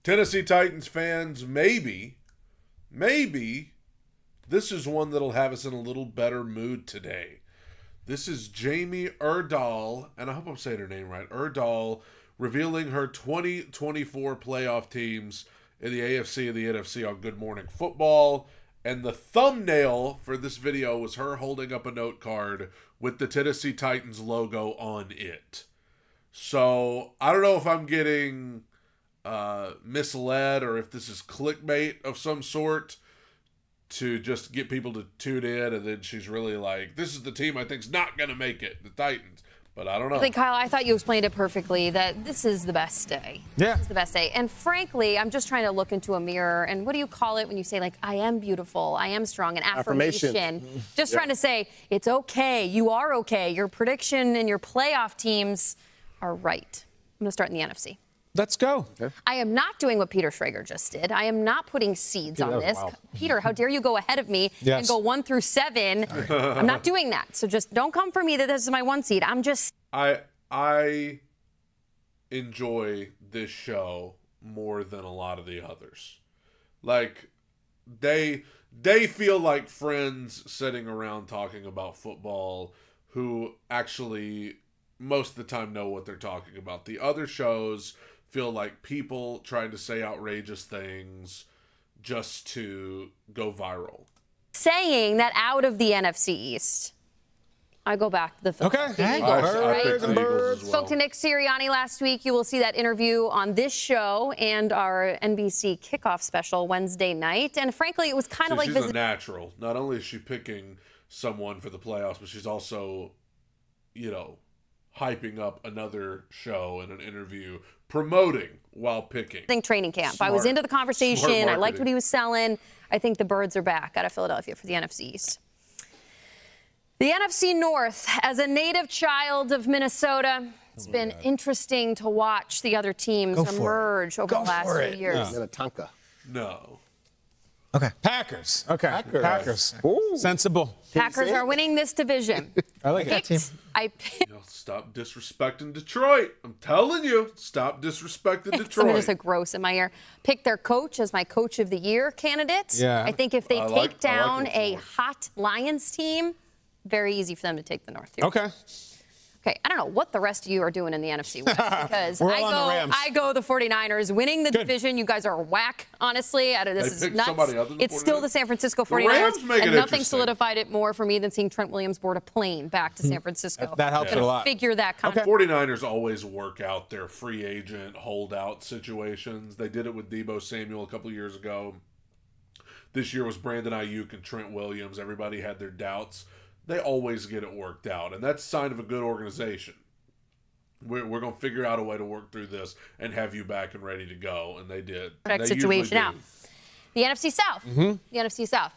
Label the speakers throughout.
Speaker 1: Tennessee Titans fans, maybe this is one that'll have us in a little better mood today. This is Jamie Erdahl, and I hope I'm saying her name right, Erdahl, revealing her 2024 playoff teams in the AFC and the NFC on Good Morning Football. And the thumbnail for this video was her holding up a note card with the Tennessee Titans logo on it. So I don't know if I'm getting misled or if this is clickbait of some sort to just get people to tune in, and then she's really like, this is the team I think's not going to make it, the Titans. But I don't know.
Speaker 2: Kyle, I thought you explained it perfectly, that this is the best day.
Speaker 3: Yeah.
Speaker 2: This is the best day. And frankly, I'm just trying to look into a mirror, and what do you call it when you say, like, I am beautiful, I am strong, an affirmation. Just trying to say, it's okay, you are okay. Your prediction and your playoff teams are right. I'm going to start in the NFC.
Speaker 3: Let's go.
Speaker 4: Okay.
Speaker 2: I am not doing what Peter Schrager just did. I am not putting seeds on this.
Speaker 4: Wow.
Speaker 2: Peter, how dare you go ahead of me and go 1 through 7? I'm not doing that. So just don't come for me that this is my 1 seed. I'm just...
Speaker 1: I enjoy this show more than a lot of the others. Like, they feel like friends sitting around talking about football who actually most of the time know what they're talking about. The other shows feel like people trying to say outrageous things just to go viral.
Speaker 2: Saying that out of the NFC East, I go back to the Philadelphia Eagles.
Speaker 1: I picked the Eagles as well.
Speaker 2: Spoke to Nick Sirianni last week. You will see that interview on this show and our NBC kickoff special Wednesday night. And frankly, it was kind of like
Speaker 1: she's a natural. Not only is she picking someone for the playoffs, but she's also, you know, hyping up another show and an interview, promoting while picking.
Speaker 2: I think training camp.
Speaker 1: Smart.
Speaker 2: I was into the conversation. I liked what
Speaker 1: marketing.
Speaker 2: he was selling. I think the birds are back out of Philadelphia for the NFC East. The NFC North, as a native child of Minnesota, it's been interesting to watch the other teams emerge over the last few years.
Speaker 4: Minnetonka.
Speaker 1: No.
Speaker 3: Okay. Packers. Okay. Packers.
Speaker 4: Ooh.
Speaker 3: Sensible.
Speaker 2: Packers are winning this division.
Speaker 3: I like that team.
Speaker 2: I picked.
Speaker 1: You know, stop disrespecting Detroit. I'm telling you, stop disrespecting Detroit.
Speaker 2: Something just gross in my ear. Picked their coach as my coach of the year candidate.
Speaker 3: Yeah.
Speaker 2: I think if they
Speaker 1: I
Speaker 2: take
Speaker 1: like
Speaker 2: down
Speaker 1: it
Speaker 2: a
Speaker 1: for.
Speaker 2: hot Lions team, very easy for them to take the North here.
Speaker 3: Okay.
Speaker 2: Okay, I don't know what the rest of you are doing in the NFC West because
Speaker 3: We're all on the Rams.
Speaker 2: I go the 49ers winning the division. You guys are whack, honestly. This
Speaker 1: They
Speaker 2: is
Speaker 1: picked
Speaker 2: nuts.
Speaker 1: somebody other than
Speaker 2: It's still
Speaker 1: 49ers?
Speaker 2: the San Francisco
Speaker 1: The Rams
Speaker 2: 49ers,
Speaker 1: make it
Speaker 2: and nothing
Speaker 1: interesting.
Speaker 2: solidified it more for me than seeing Trent Williams board a plane back to San Francisco.
Speaker 3: That helps
Speaker 2: I'm
Speaker 3: a
Speaker 2: gonna
Speaker 3: lot.
Speaker 2: Figure that contract.
Speaker 1: 49ers always work out their free agent holdout situations. They did it with Deebo Samuel a couple of years ago. This year was Brandon Ayuk and Trent Williams. Everybody had their doubts. They always get it worked out, and that's a sign of a good organization. We're going to figure out a way to work through this and have you back and ready to go, and they did.
Speaker 2: Correct
Speaker 1: They
Speaker 2: situation
Speaker 1: usually
Speaker 2: out.
Speaker 1: do.
Speaker 2: The NFC South. The NFC South.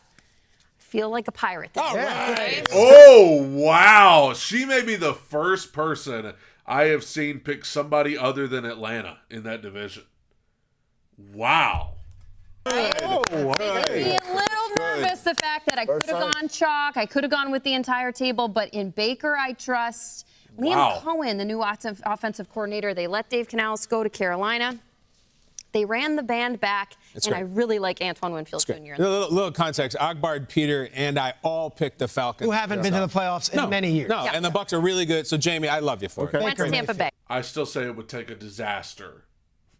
Speaker 2: Feel like a pirate. This year.
Speaker 3: right.
Speaker 1: Oh, wow. She may be the first person I have seen pick somebody other than Atlanta in that division. Wow.
Speaker 2: Makes me a little nervous, the fact that I could have gone chalk. I could have gone with the entire table, but in Baker, I trust.
Speaker 1: Wow.
Speaker 2: Liam Cohen, the new offensive coordinator, they let Dave Canales go to Carolina. They ran the band back, and I really like Antoine Winfield Jr.
Speaker 3: A little context. Agbard, Peter, and I all picked the Falcons.
Speaker 5: Who haven't been to the playoffs in many years.
Speaker 3: No, and the Bucks are really good. So, Jamie, I love you for it.
Speaker 2: Went to Tampa Bay.
Speaker 1: I still say it would take a disaster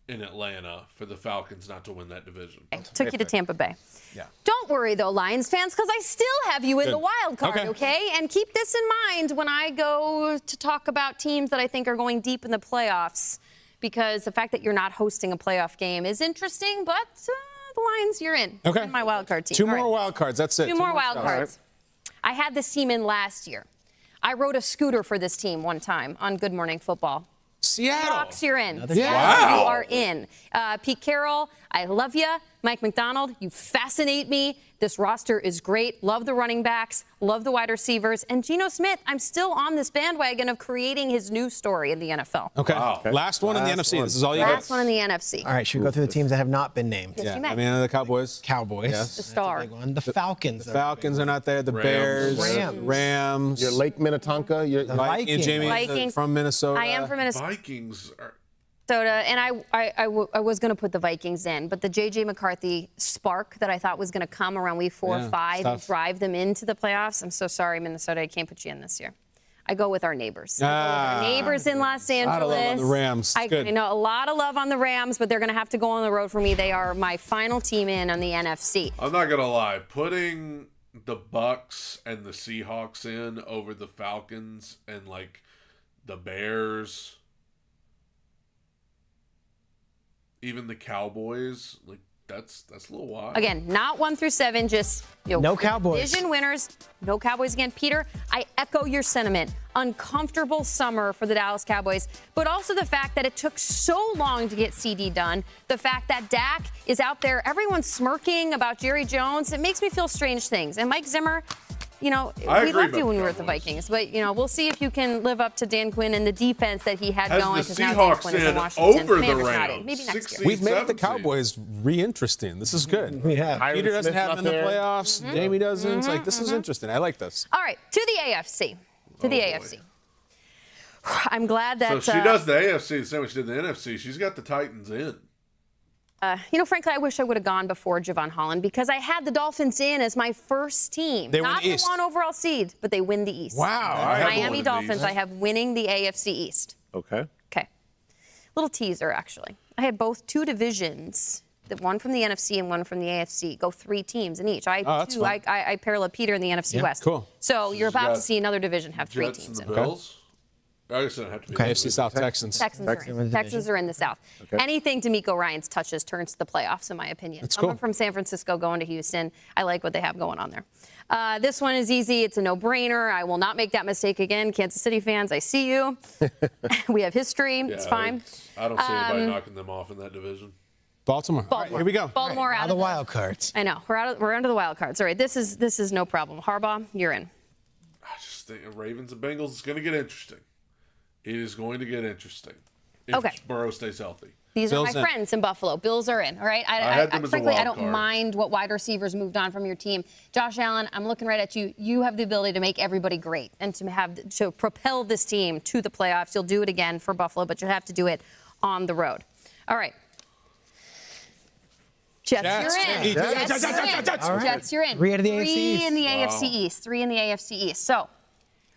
Speaker 1: in Atlanta for the Falcons not to win that division.
Speaker 2: Took you to Tampa Bay.
Speaker 3: Yeah.
Speaker 2: Don't worry, though, Lions fans, because I still have you in the wild card, okay? And keep this in mind when I go to talk about teams that I think are going deep in the playoffs, because the fact that you're not hosting a playoff game is interesting, but the Lions, you're in.
Speaker 3: Okay.
Speaker 2: You're in my wild card team.
Speaker 3: Two
Speaker 2: All
Speaker 3: more
Speaker 2: right.
Speaker 3: wild cards. That's it.
Speaker 2: Two more wild
Speaker 3: cards.
Speaker 2: cards. I had this team in last year. I rode a scooter for this team one time on Good Morning Football.
Speaker 3: Seattle.
Speaker 2: Bucks, you're in.
Speaker 3: Wow.
Speaker 2: You are in. Pete Carroll, I love you. Mike McDonald, you fascinate me. This roster is great. Love the running backs. Love the wide receivers. And Geno Smith, I'm still on this bandwagon of creating his new story in the NFL.
Speaker 3: Okay.
Speaker 1: Wow.
Speaker 3: Last one in the NFC. This is all you
Speaker 2: Last
Speaker 3: got.
Speaker 2: one in the NFC.
Speaker 5: All right, should we go through the teams that have not been named?
Speaker 2: Yes, you may.
Speaker 3: I mean, the Cowboys.
Speaker 5: Cowboys.
Speaker 3: Yes.
Speaker 2: The star.
Speaker 5: Big one. The Falcons.
Speaker 3: The Falcons are not there. The
Speaker 1: Rams.
Speaker 3: Bears. Rams.
Speaker 4: Your Lake Minnetonka.
Speaker 5: The Vikings.
Speaker 3: Jamie
Speaker 2: Vikings.
Speaker 3: from Minnesota.
Speaker 2: I am from Minnesota.
Speaker 1: Vikings are...
Speaker 2: And I was going to put the Vikings in, but the J.J. McCarthy spark that I thought was going to come around week 4 or 5 and drive them into the playoffs, I'm so sorry, Minnesota, I can't put you in this year. I go with our neighbors. I go with our neighbors in Los Angeles.
Speaker 3: A lot of love on the Rams.
Speaker 2: I know a lot of love on the Rams, but they're going to have to go on the road for me. They are my final team in on the NFC.
Speaker 1: I'm not going to lie. Putting the Bucks and the Seahawks in over the Falcons and, like, the Bears, even the Cowboys, like, that's a little wild.
Speaker 2: Again, not 1 through 7, just
Speaker 5: no Cowboys.
Speaker 2: Division winners, no Cowboys again. Peter, I echo your sentiment. Uncomfortable summer for the Dallas Cowboys, but also the fact that it took so long to get CD done. The fact that Dak is out there, everyone's smirking about Jerry Jones. It makes me feel strange things. And Mike Zimmer, we loved you when we were at the Vikings, but we'll see if you can live up to Dan Quinn and the defense that he had going.
Speaker 1: Has the Seahawks in over the Rams?
Speaker 2: Maybe next year.
Speaker 3: We've made the Cowboys re-interesting. This is good.
Speaker 5: We have.
Speaker 3: Peter doesn't have them in the playoffs. Jamie doesn't. It's like, this is interesting. I like this.
Speaker 2: All right, to the AFC. AFC. I'm glad that.
Speaker 1: So she does the AFC the same way she did the NFC. She's got the Titans in.
Speaker 2: Frankly, I wish I would have gone before Javon Holland because I had the Dolphins in as my first team.
Speaker 3: They
Speaker 2: Not
Speaker 3: win
Speaker 2: the 1 overall seed, but they win the East.
Speaker 3: Wow.
Speaker 2: Miami Dolphins, I have winning the AFC East.
Speaker 4: Okay.
Speaker 2: Little teaser, actually. I had both 2 divisions, one from the NFC and one from the AFC, go 3 teams in each. I parallel Peter in the NFC West.
Speaker 3: Cool.
Speaker 2: So you're about to see another division have 3
Speaker 1: Jets
Speaker 2: teams
Speaker 1: and
Speaker 2: in
Speaker 1: the
Speaker 2: it.
Speaker 1: Bills. I guess it have to be
Speaker 3: AFC South Texans.
Speaker 2: Texans are in the South.
Speaker 4: Okay.
Speaker 2: Anything D'Amico Ryans touches turns to the playoffs, in my opinion.
Speaker 3: That's
Speaker 2: Someone
Speaker 3: cool.
Speaker 2: from San Francisco going to Houston. I like what they have going on there. This one is easy. It's a no-brainer. I will not make that mistake again. Kansas City fans, I see you. We have history.
Speaker 1: Yeah,
Speaker 2: it's fine.
Speaker 1: I don't see anybody knocking them off in that division.
Speaker 3: Baltimore. All right, here we go.
Speaker 2: Baltimore out
Speaker 5: of the wild cards.
Speaker 2: I know. We're under the wild cards. All right. This is no problem. Harbaugh, you're in.
Speaker 1: I just think Ravens and Bengals is going to get interesting. It is going to get interesting if Burrow stays healthy.
Speaker 2: These
Speaker 3: Bills
Speaker 2: are my friends in Buffalo. Bills are in, all right? Frankly, I don't mind what wide receivers moved on from your team. Josh Allen, I'm looking right at you. You have the ability to make everybody great and to propel this team to the playoffs. You'll do it again for Buffalo, but you'll have to do it on the road. All right. Jets, you're in. Jets, you're in.
Speaker 5: 3 out of the AFC East.
Speaker 2: 3 in the AFC East. 3 in the AFC East. So,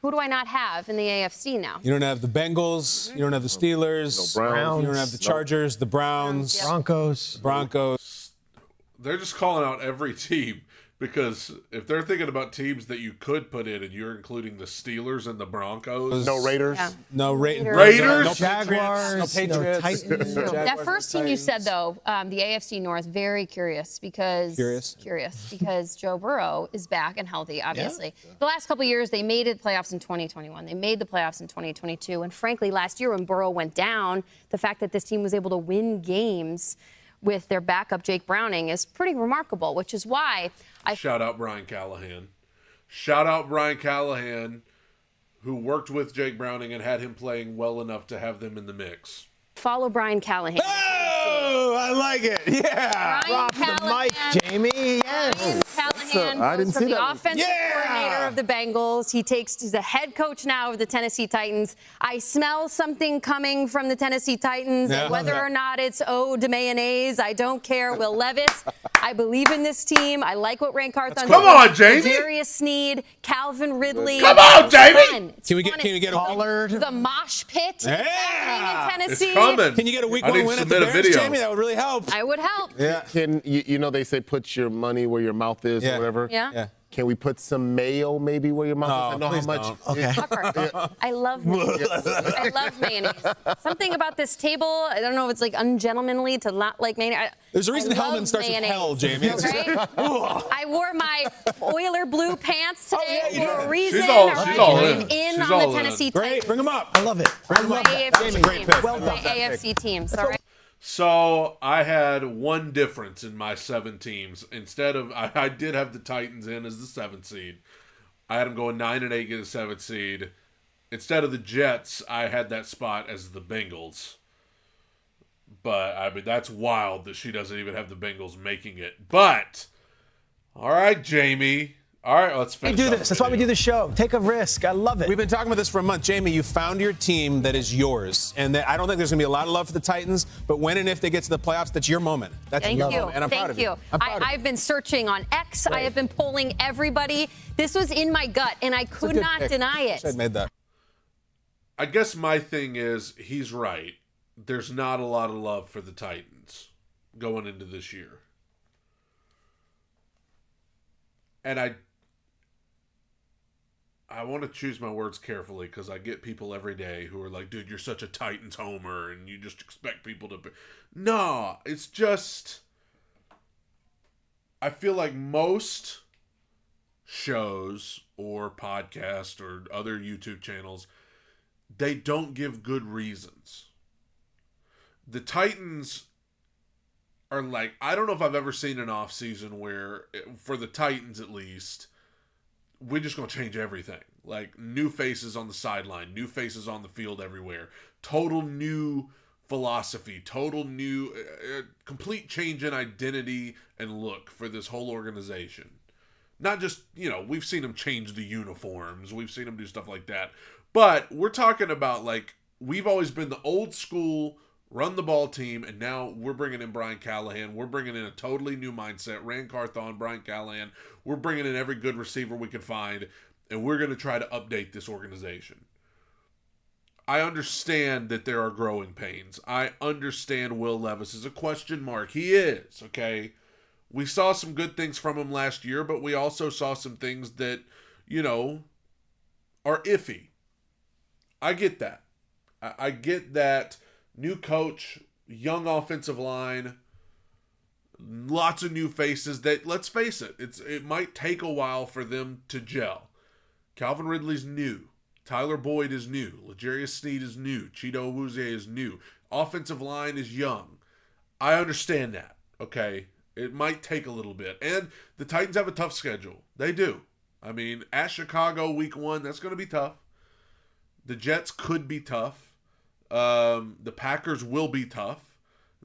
Speaker 2: who do I not have in the AFC now?
Speaker 3: You don't have the Bengals. You don't have the Steelers.
Speaker 4: No Browns.
Speaker 3: You don't have the Chargers, the Browns,
Speaker 5: Broncos.
Speaker 1: They're just calling out every team because if they're thinking about teams that you could put in and you're incling the Steelers and the Broncos.
Speaker 4: No Raiders.
Speaker 2: Yeah.
Speaker 3: No
Speaker 1: Raiders?
Speaker 3: No
Speaker 5: Jaguars.
Speaker 3: No Patriots.
Speaker 5: No Titans.
Speaker 2: That first team you said, though, the AFC North, very curious because Joe Burrow is back and healthy, obviously. Yeah. The last couple of years, they made it playoffs in 2021. They made the playoffs in 2022. And frankly, last year when Burrow went down, the fact that this team was able to win games with their backup, Jake Browning, is pretty remarkable, which is why
Speaker 1: Shout out Brian Callahan. Shout out Brian Callahan, who worked with Jake Browning and had him playing well enough to have them in the mix.
Speaker 2: Follow Brian Callahan.
Speaker 3: Oh, I like it. Yeah.
Speaker 5: Drop the mic, Jamie. Yes.
Speaker 2: Brian Callahan
Speaker 4: I didn't
Speaker 2: goes from
Speaker 4: see
Speaker 2: the
Speaker 4: that.
Speaker 2: offensive coordinator of the Bengals. He's the head coach now of the Tennessee Titans. I smell something coming from the Tennessee Titans.
Speaker 3: Yeah.
Speaker 2: And whether or not it's de mayonnaise, I don't care. Will Levis, I believe in this team. I like what Rankarthon
Speaker 1: Come on, Jamie.
Speaker 2: Darius Sneed, Calvin Ridley.
Speaker 1: Come on, Jamie.
Speaker 3: Can we get a
Speaker 5: Pollard?
Speaker 2: The mosh pit happening in Tennessee.
Speaker 1: It's coming.
Speaker 3: Can you get a week
Speaker 1: I
Speaker 3: 1
Speaker 1: need to
Speaker 3: win at the
Speaker 1: submit a
Speaker 3: Bears,
Speaker 1: video.
Speaker 3: Jamie? That would really help.
Speaker 2: I would help.
Speaker 3: Yeah.
Speaker 4: Can they say put your money where your mouth is or whatever?
Speaker 2: Yeah.
Speaker 4: Can we put some mayo maybe where your mouth is? I know how much.
Speaker 5: Okay.
Speaker 2: Tucker, I love mayonnaise. I love mayonnaise. Something about this table, I don't know if it's like ungentlemanly to not like mayonnaise.
Speaker 3: There's a reason Hellman starts with hell, Jamie.
Speaker 2: Right? I wore my Oiler blue pants today for a reason.
Speaker 1: She's all
Speaker 2: I'm
Speaker 1: in.
Speaker 2: in
Speaker 1: She's
Speaker 2: on
Speaker 1: all
Speaker 2: the
Speaker 1: in.
Speaker 2: Tennessee
Speaker 3: Great.
Speaker 2: Titans.
Speaker 3: Bring them up.
Speaker 5: I love it. I love that.
Speaker 2: AFC
Speaker 3: Great
Speaker 2: teams.
Speaker 3: pick.
Speaker 2: My AFC teams, all right?
Speaker 1: So I had one difference in my 7 teams. Instead of I did have the Titans in as the 7th seed. I had them going 9-8, get the 7th seed. Instead of the Jets, I had that spot as the Bengals. But I mean, that's wild that she doesn't even have the Bengals making it. But all right, Jamie, All right, let's finish.
Speaker 5: We do this. That's why we do the show. Take a risk. I love it.
Speaker 3: We've been talking about this for a month. Jamie, you found your team that is yours. And I don't think there's going to be a lot of love for the Titans, but when and if they get to the playoffs, that's your moment. That's
Speaker 2: Thank
Speaker 3: your
Speaker 2: you.
Speaker 3: moment. And I'm proud of you.
Speaker 2: I've been searching on X. Right. I have been polling everybody. This was in my gut, and I could not deny it.
Speaker 3: I made that.
Speaker 1: I guess my thing is, he's right. There's not a lot of love for the Titans going into this year. And I want to choose my words carefully because I get people every day who are like, dude, you're such a Titans homer and you just expect people to be. No, it's just, I feel like most shows or podcasts or other YouTube channels, they don't give good reasons. The Titans are like, I don't know if I've ever seen an offseason where, for the Titans at least, we're just going to change everything. Like, new faces on the sideline, new faces on the field everywhere. Total new philosophy, total new, complete change in identity and look for this whole organization. Not just, we've seen them change the uniforms. We've seen them do stuff like that. But we're talking about, like, we've always been the old school run the ball team, and now we're bringing in Brian Callahan. We're bringing in a totally new mindset. Rand Carthon, Brian Callahan. We're bringing in every good receiver we can find, and we're going to try to update this organization. I understand that there are growing pains. I understand Will Levis is a question mark. He is, okay? We saw some good things from him last year, but we also saw some things that, are iffy. I get that. I get that. New coach, young offensive line, lots of new faces that, let's face it, it might take a while for them to gel. Calvin Ridley's new. Tyler Boyd is new. L'Jarius Sneed is new. Cheeto Awuzie is new. Offensive line is young. I understand that, okay? It might take a little bit. And the Titans have a tough schedule. They do. I mean, at Chicago week 1, that's going to be tough. The Jets could be tough. The Packers will be tough.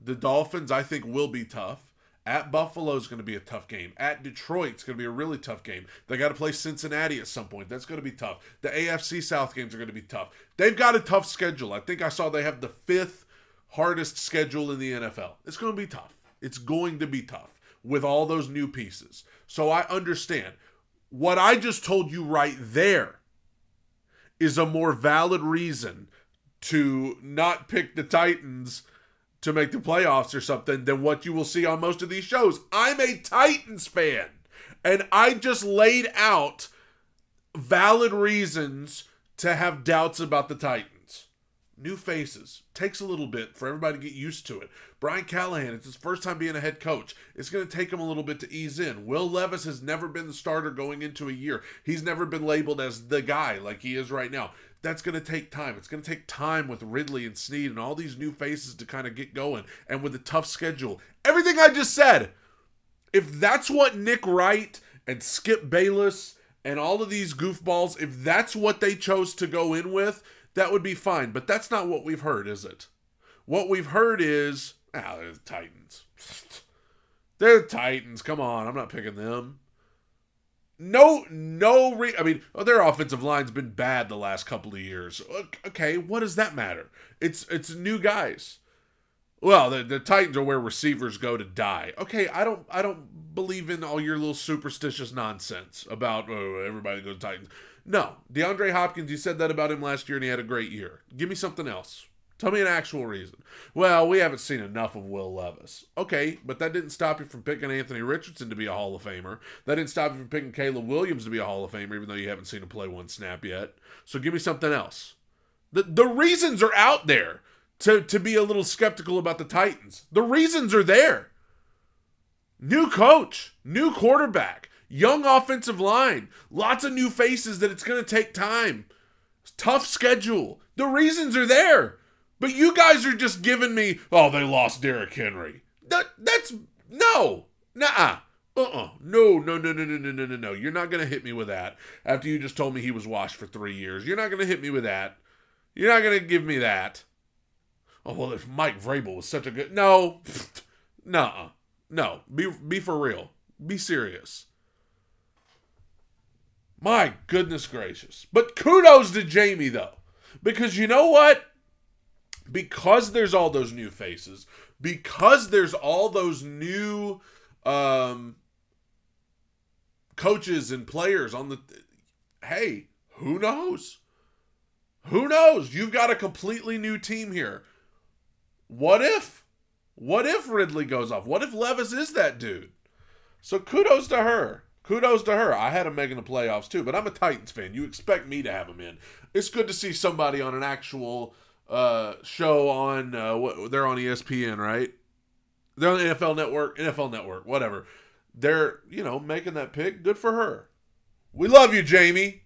Speaker 1: The Dolphins, I think, will be tough. At Buffalo is going to be a tough game. At Detroit, it's going to be a really tough game. They got to play Cincinnati at some point. That's going to be tough. The AFC South games are going to be tough. They've got a tough schedule. I think I saw they have the 5th hardest schedule in the NFL. It's going to be tough. It's going to be tough with all those new pieces. So I understand. What I just told you right there is a more valid reason to not pick the Titans to make the playoffs or something than what you will see on most of these shows. I'm a Titans fan, and I just laid out valid reasons to have doubts about the Titans. New faces. Takes a little bit for everybody to get used to it. Brian Callahan, it's his first time being a head coach. It's going to take him a little bit to ease in. Will Levis has never been the starter going into a year. He's never been labeled as the guy like he is right now. That's going to take time. It's going to take time with Ridley and Sneed and all these new faces to kind of get going. And with a tough schedule. Everything I just said, if that's what Nick Wright and Skip Bayless and all of these goofballs, if that's what they chose to go in with, that would be fine. But that's not what we've heard, is it? What we've heard is, they're the Titans. They're the Titans. Come on, I'm not picking them. Their offensive line's been bad the last couple of years. Okay, what does that matter? It's new guys. Well, the Titans are where receivers go to die. Okay, I don't believe in all your little superstitious nonsense about everybody goes to Titans. No, DeAndre Hopkins, you said that about him last year and he had a great year. Give me something else. Tell me an actual reason. Well, we haven't seen enough of Will Levis. Okay, but that didn't stop you from picking Anthony Richardson to be a Hall of Famer. That didn't stop you from picking Caleb Williams to be a Hall of Famer, even though you haven't seen him play one snap yet. So give me something else. The reasons are out there to be a little skeptical about the Titans. The reasons are there. New coach, new quarterback, young offensive line, lots of new faces that it's going to take time. Tough schedule. The reasons are there. But you guys are just giving me, they lost Derrick Henry. That's, no. Nuh-uh. No. You're not going to hit me with that after you just told me he was washed for 3 years. You're not going to hit me with that. You're not going to give me that. Oh, well, if Mike Vrabel was such a good... No. Nuh-uh. No. Be for real. Be serious. My goodness gracious. But kudos to Jamie, though. Because you know what? Because there's all those new faces, because there's all those new coaches and players on the... Hey, who knows? Who knows? You've got a completely new team here. What if? What if Ridley goes off? What if Levis is that dude? So kudos to her. Kudos to her. I had him making the playoffs too, but I'm a Titans fan. You expect me to have him in. It's good to see somebody on an actual show on, they're on ESPN, right? They're on the NFL Network, whatever. They're, making that pick. Good for her. We love you, Jamie.